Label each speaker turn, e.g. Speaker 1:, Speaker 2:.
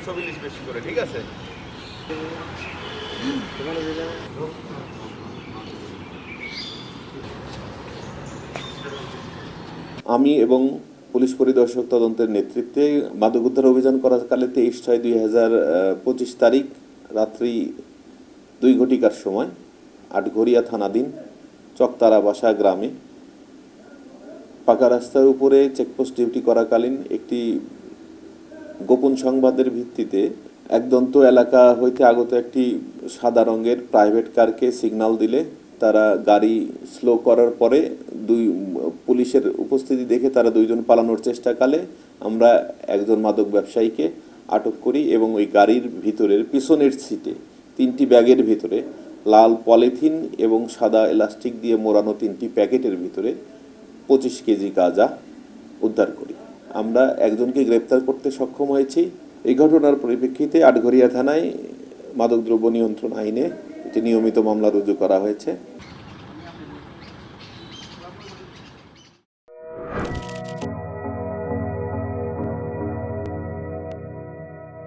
Speaker 1: ছবি নিস বেশি করে, ঠিক আছে? আমি এবং পুলিশ পরিদর্শক তদন্তের নেতৃত্বে মাদক উদ্ধার অভিযান করাকালে 23/6/2025 তারিখ রাত্রি 2 ঘটিকার সময় আটঘরিয়া থানাধীন চকতারা বাসা গ্রামে পাকা রাস্তার উপরে চেকপোস্ট ডিউটি করাকালীন একটি গোপন সংবাদের ভিত্তিতে একদন্ত এলাকা হইতে আগত একটি সাদা রঙের প্রাইভেট কারকে সিগন্যাল দিলে তারা গাড়ি স্লো করার পরে পুলিশের উপস্থিতি দেখে তারা দুইজন পালানোর চেষ্টাকালে আমরা একজন মাদক ব্যবসায়ীকে আটক করি এবং ওই গাড়ির ভিতরের পিছনের সিটে 3টি ব্যাগের ভিতরে লাল পলিথিন এবং সাদা এলাস্টিক দিয়ে মোড়ানো 3টি প্যাকেটের ভিতরে 25 কেজি গাঁজা উদ্ধার করি। আমরা একজনকে গ্রেপ্তার করতে সক্ষম হয়েছি। এই ঘটনার পরিপ্রেক্ষিতে আটঘরিয়া থানায় মাদকদ্রব্য নিয়ন্ত্রণ আইনে একটি নিয়মিত মামলা রুজু করা হয়েছে।